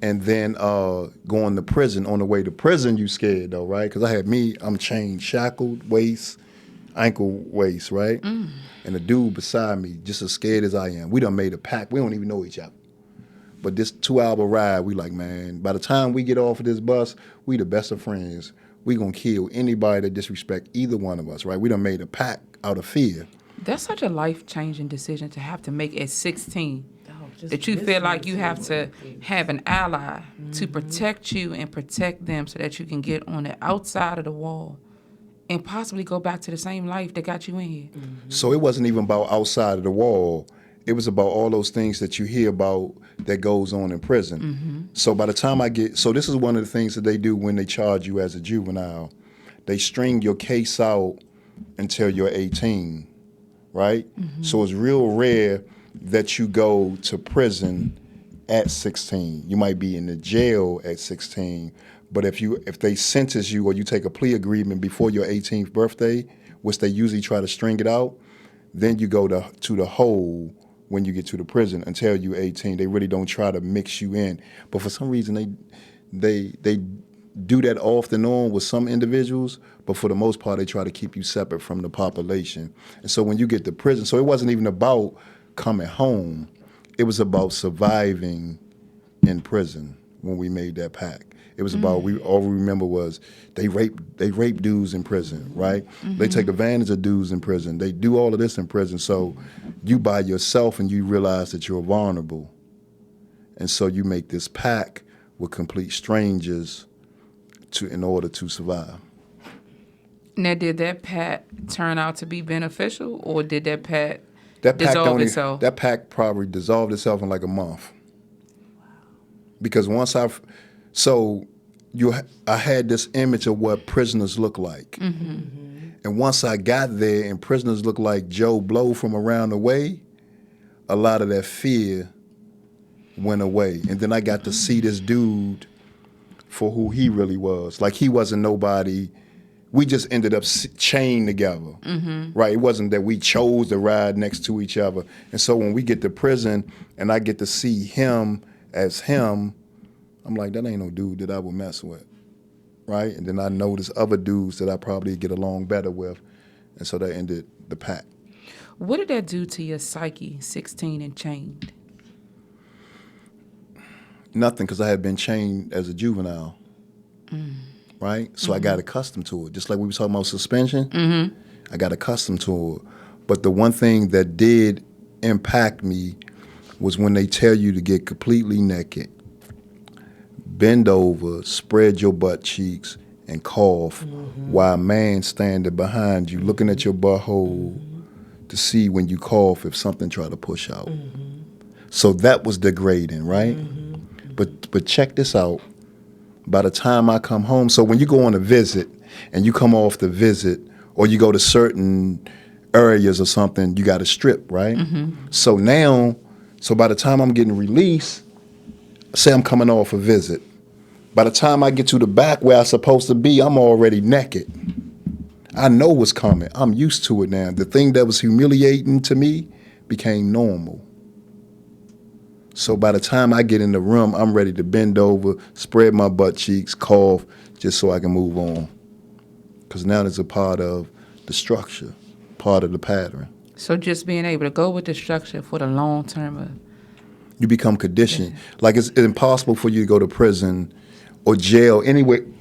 And then going to prison, on the way to prison, you scared though, right? Because I'm chained, shackled, ankle waist, right? And the dude beside me, just as scared as I am. We done made a pact. We don't even know each other. But this 2-hour ride, we like, man, by the time we get off of this bus, we the best of friends. We gonna kill anybody that disrespect either one of us, right? We done made a pact out of fear. That's such a life-changing decision to have to make at 16. That you feel like you have to have an ally to protect you and protect them so that you can get on the outside of the wall and possibly go back to the same life that got you in here. So it wasn't even about outside of the wall. It was about all those things that you hear about that goes on in prison. So by the time so this is one of the things that they do when they charge you as a juvenile. They string your case out until you're 18, right? So it's real rare that you go to prison at 16. You might be in the jail at 16, but if they sentence you or you take a plea agreement before your 18th birthday, which they usually try to string it out, then you go to the hole when you get to the prison until you're 18. They really don't try to mix you in. But for some reason, they do that off and on with some individuals, but for the most part, they try to keep you separate from the population. And so when you get to prison, so it wasn't even about coming home. It was about surviving in prison when we made that pact. It was about, all we remember was they rape dudes in prison, right? They take advantage of dudes in prison. They do all of this in prison. So you by yourself and you realize that you're vulnerable. And so you make this pact with complete strangers in order to survive. Now, did that pact turn out to be beneficial, or did that pact dissolve itself? That pact probably dissolved itself in like a month. Because I had this image of what prisoners look like. And once I got there and prisoners looked like Joe Blow from around the way, a lot of that fear went away. And then I got to see this dude for who he really was. Like, he wasn't nobody. We just ended up chained together, right? It wasn't that we chose to ride next to each other. And so when we get to prison and I get to see him as him, I'm like, that ain't no dude that I would mess with, right? And then I notice other dudes that I probably get along better with. And so that ended the pact. What did that do to your psyche, 16 and chained? Nothing, because I had been chained as a juvenile, right? So I got accustomed to it. Just like we were talking about suspension, I got accustomed to it. But the one thing that did impact me was when they tell you to get completely naked, bend over, spread your butt cheeks, and cough while a man standing behind you looking at your butthole to see when you cough if something try to push out. So that was degrading, right? But check this out. By the time I come home, so when you go on a visit and you come off the visit or you go to certain areas or something, you got to strip, right? So by the time I'm getting released, say I'm coming off a visit, by the time I get to the back where I'm supposed to be, I'm already naked. I know what's coming. I'm used to it now. The thing that was humiliating to me became normal. So by the time I get in the room, I'm ready to bend over, spread my butt cheeks, cough, just so I can move on. Because now it's a part of the structure, part of the pattern. So just being able to go with the structure for the long term. You become conditioned. Like, it's impossible for you to go to prison or jail,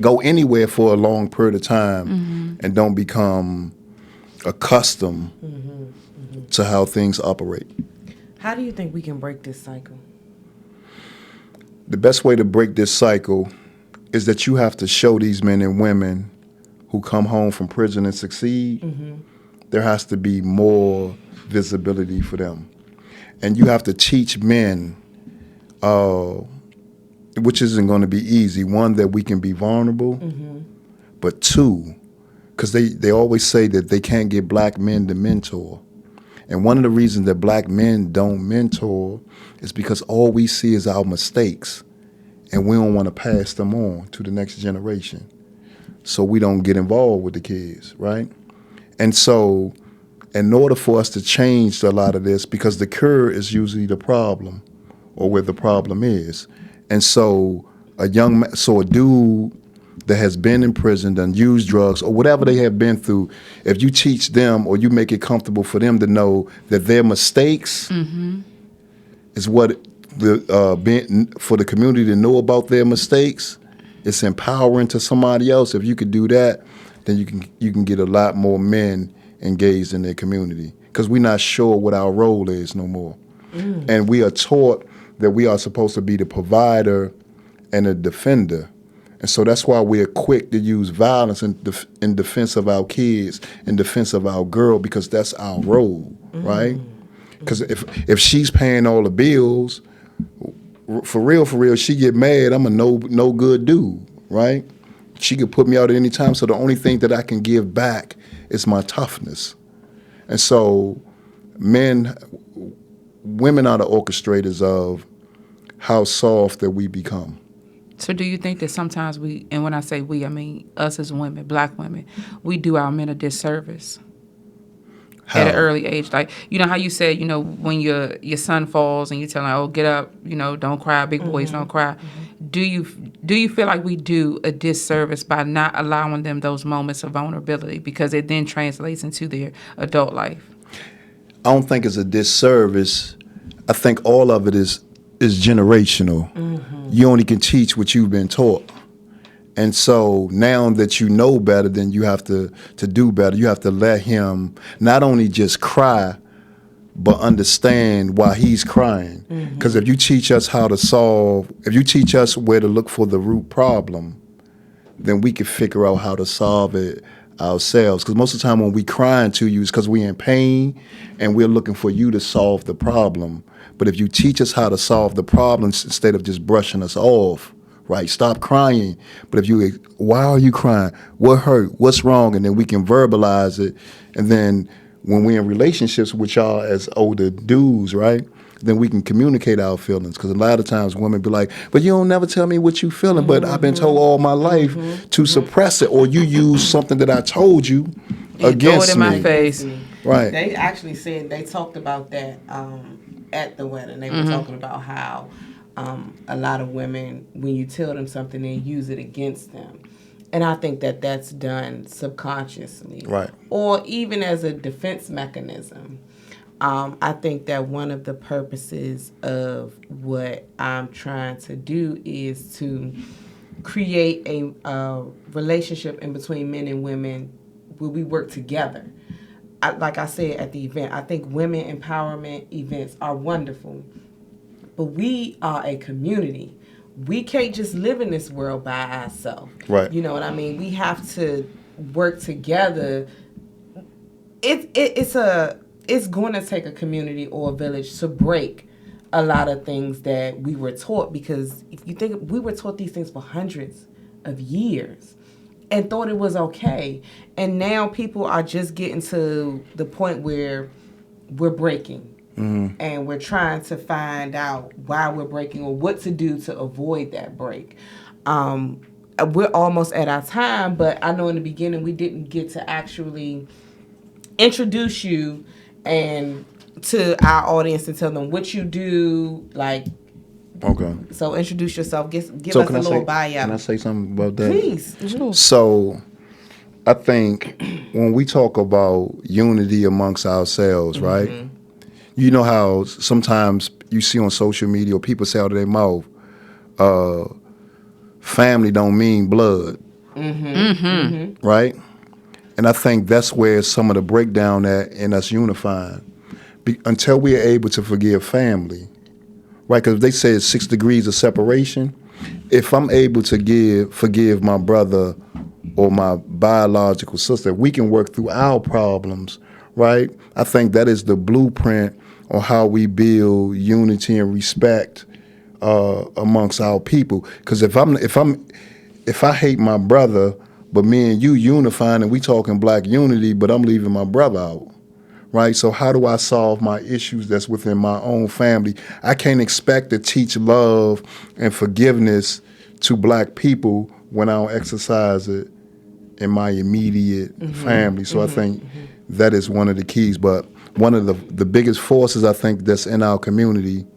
go anywhere for a long period of time and don't become accustomed to how things operate. How do you think we can break this cycle? The best way to break this cycle is that you have to show these men and women who come home from prison and succeed, there has to be more visibility for them. And you have to teach men, which isn't going to be easy, one, that we can be vulnerable, but two, because they always say that they can't get black men to mentor. And one of the reasons that black men don't mentor is because all we see is our mistakes, and we don't want to pass them on to the next generation. So we don't get involved with the kids, right? And so in order for us to change a lot of this, because the cure is usually the problem or where the problem is. And so a dude that has been in prison, done used drugs, or whatever they have been through, if you teach them or you make it comfortable for them to know that their mistakes is what for the community to know about their mistakes, it's empowering to somebody else. If you could do that, then you can get a lot more men engaged in their community, because we're not sure what our role is no more. And we are taught that we are supposed to be the provider and a defender. And so that's why we're quick to use violence in defense of our kids, in defense of our girl, because that's our role, right? Because if she's paying all the bills, for real, she get mad, I'm a no good dude, right? She could put me out at any time, so the only thing that I can give back is my toughness. And so women are the orchestrators of how soft that we become. So do you think that sometimes we, and when I say we, I mean us as women, black women, we do our men a disservice How? at an early age? Like, you know how you said, when your son falls and you tell him, oh, get up, don't cry, big boys don't cry. Do you feel like we do a disservice by not allowing them those moments of vulnerability, because it then translates into their adult life? I don't think it's a disservice. I think all of it is generational. You only can teach what you've been taught. And so now that you know better, then you have to do better. You have to let him not only just cry, but understand why he's crying. Because if you teach us if you teach us where to look for the root problem, then we can figure out how to solve it ourselves. Because most of the time when we crying to you, it's because we're in pain and we're looking for you to solve the problem. But if you teach us how to solve the problems instead of just brushing us off, right? Stop crying. But why are you crying? What hurt? What's wrong? And then we can verbalize it. And then when we're in relationships with y'all as older dudes, right? Then we can communicate our feelings. Because a lot of times women be like, but you don't never tell me what you feeling. But I've been told all my life to suppress it. Or you use something that I told you against throw it in me. my face. Right. They actually said, they talked about that at the wedding. They were talking about how a lot of women, when you tell them something, they use it against them. And I think that that's done subconsciously. Right. Or even as a defense mechanism. I think that one of the purposes of what I'm trying to do is to create a relationship in between men and women where we work together. Like I said at the event, I think women empowerment events are wonderful, but we are a community. We can't just live in this world by ourselves. Right. You know what I mean? We have to work together. It's going to take a community or a village to break a lot of things that we were taught, because if you think, we were taught these things for hundreds of years and thought it was okay. And now people are just getting to the point where we're breaking. And we're trying to find out why we're breaking or what to do to avoid that break. We're almost at our time, but I know in the beginning we didn't get to actually introduce you and to our audience and tell them what you do, like. Okay. So introduce yourself. Give So us a little bio. Can I say something about that? Please. Sure. So I think when we talk about unity amongst ourselves, right? You know how sometimes you see on social media people say out of their mouth, family don't mean blood, right? And I think that's where some of the breakdown at in us unifying. Until we are able to forgive family, right? Because they say it's 6 degrees of separation. If I'm able to forgive my brother or my biological sister, we can work through our problems, right? I think that is the blueprint on how we build unity and respect amongst our people. Because if I hate my brother, but me and you unifying and we talking black unity, but I'm leaving my brother out, right? So how do I solve my issues that's within my own family? I can't expect to teach love and forgiveness to black people when I don't exercise it in my immediate family. So I think that is one of the keys. But one of the biggest forces I think that's in our community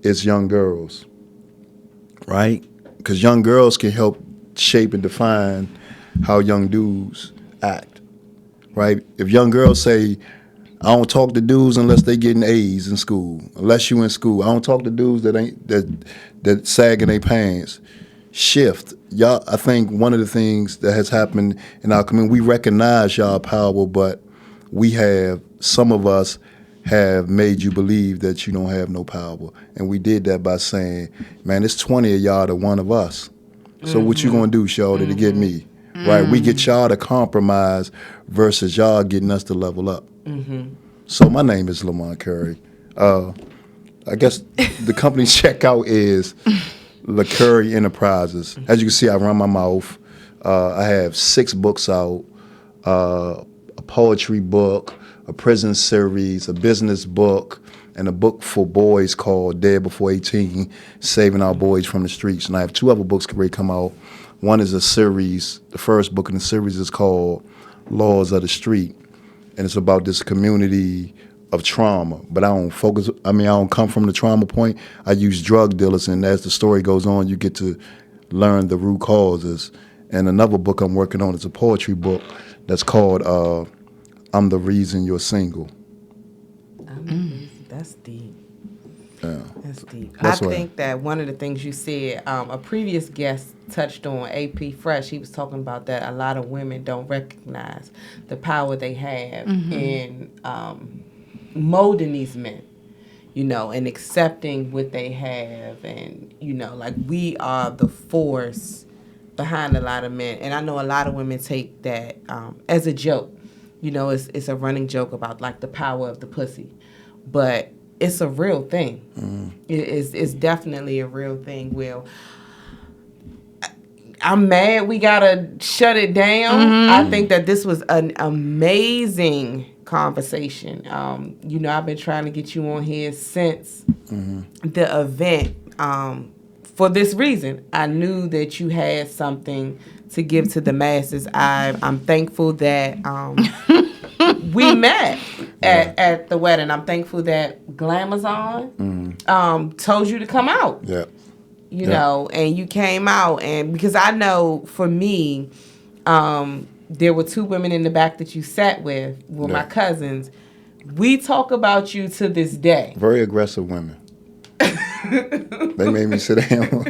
is young girls, right? Because young girls can help shape and define how young dudes act, right? If young girls say, I don't talk to dudes unless they getting A's in school, unless you in school. I don't talk to dudes that sagging their pants. Shift. Y'all, I think one of the things that has happened in our community, we recognize y'all power, but some of us have made you believe that you don't have no power. And we did that by saying, man, it's 20 of y'all to one of us. So what you gonna do, Shawty, to get me? Right? We get y'all to compromise versus y'all getting us to level up. So my name is Lamont Carey. I guess the company's checkout is LaCarey Enterprises. As you can see, I run my mouth. I have 6 books out, a poetry book, a prison series, a business book, and a book for boys called Dead Before 18, Saving Our Boys from the Streets. And I have 2 other books ready to come out. One is a series. The first book in the series is called Laws of the Street. And it's about this community of trauma. But I don't come from the trauma point. I use drug dealers, and as the story goes on, you get to learn the root causes. And another book I'm working on is a poetry book that's called I'm the Reason You're Single. That's deep. Yeah. That's deep. That's I right. think that one of the things you said, a previous guest touched on, AP Fresh. He was talking about that a lot of women don't recognize the power they have in molding these men, and accepting what they have. And, like, we are the force behind a lot of men. And I know a lot of women take that as a joke. It's a running joke about, like, the power of the pussy. But it's a real thing. It's definitely a real thing. Will, I'm mad we gotta shut it down. I think that this was an amazing conversation. I've been trying to get you on here since the event. For this reason, I knew that you had something to give to the masses. I'm thankful that we met at the wedding. I'm thankful that Glamazon told you to come out. Yeah. And you came out, and because I know for me, there were 2 women in the back that you sat with, were my cousins. We talk about you to this day. Very aggressive women. They made me sit down.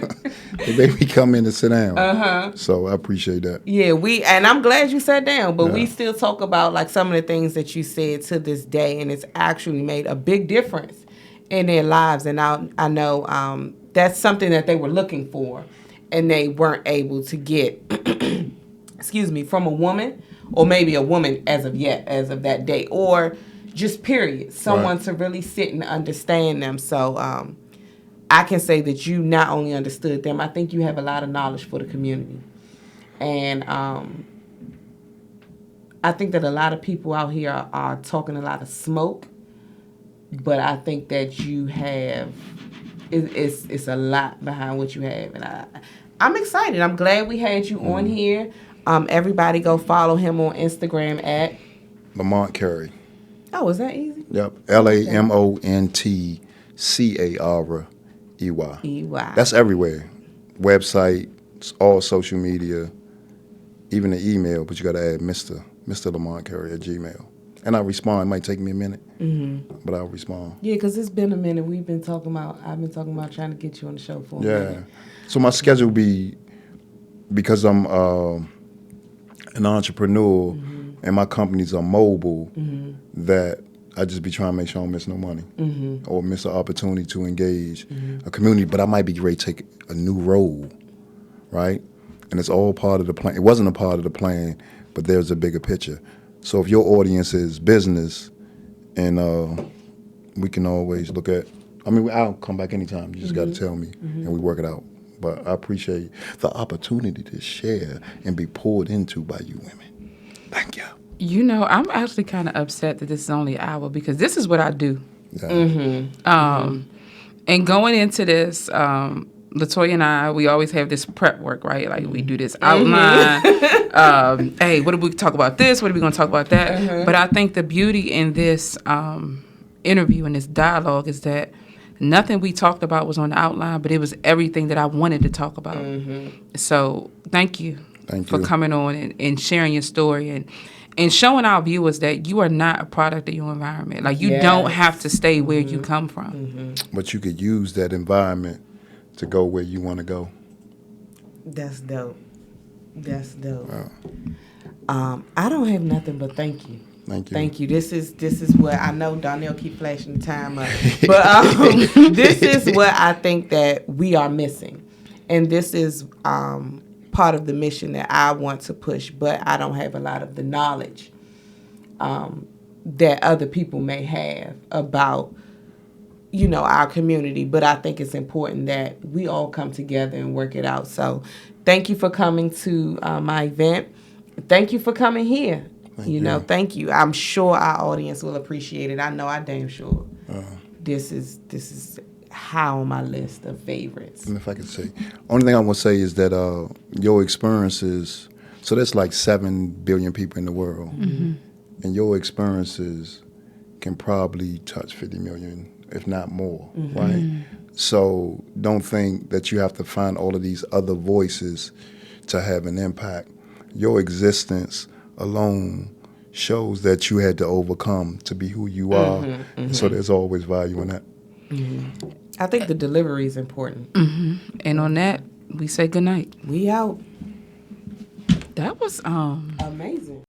They made me come in and sit down. So I appreciate that. Yeah, and I'm glad you sat down, but we still talk about, like, some of the things that you said to this day, and it's actually made a big difference in their lives. And I know that's something that they were looking for, and they weren't able to get, excuse me, from a woman, or maybe a woman as of that day, or just period, someone to really sit and understand them. So I can say that you not only understood them, I think you have a lot of knowledge for the community. And I think that a lot of people out here are talking a lot of smoke, but I think that you have, it's a lot behind what you have. And I'm excited. I'm glad we had you on here. Everybody go follow him on Instagram at Lamont Carey. Oh, is that easy? Yep. LamontCarey. EY. That's everywhere. Website, all social media, even the email, but you got to add Mr. Lamont Carey at Gmail. And I respond. It might take me a minute, but I'll respond. Yeah, because it's been a minute. I've been talking about trying to get you on the show for a minute. So my schedule be, because I'm an entrepreneur and my companies are mobile, that I just be trying to make sure I don't miss no money or miss an opportunity to engage a community. But I might be ready to take a new role, right? And it's all part of the plan. It wasn't a part of the plan, but there's a bigger picture. So if your audience is business, and we can always look at, I'll come back anytime. You just got to tell me, and we work it out. But I appreciate the opportunity to share and be poured into by you women. Thank you. I'm actually kind of upset that this is only an hour, because this is what I do. Yeah. And going into this, LaToya and I, we always have this prep work, right? Like, we do this outline. Hey, what are we talk about this? What are we going to talk about that? But I think the beauty in this interview and this dialogue is that nothing we talked about was on the outline, but it was everything that I wanted to talk about. So thank you for coming on and sharing your story and showing our viewers that you are not a product of your environment. Like, you don't have to stay where you come from. But you could use that environment to go where you want to go. That's dope. Wow. I don't have nothing but thank you. Thank you. This is what I know. Donnell keep flashing the time up, but this is what I think that we are missing, and this is part of the mission that I want to push, but I don't have a lot of the knowledge that other people may have about, you know, our community. But I think it's important that we all come together and work it out. So thank you for coming to my event. Thank you for coming here. Thank you. I'm sure our audience will appreciate it. I know I damn sure. This is high on my list of favorites. And if I could say, only thing I want to say is that your experiences, so there's like 7 billion people in the world, and your experiences can probably touch 50 million, if not more, right? So don't think that you have to find all of these other voices to have an impact. Your existence alone shows that you had to overcome to be who you are. So there's always value in that. I think the delivery is important. And on that, we say good night. We out. That was amazing.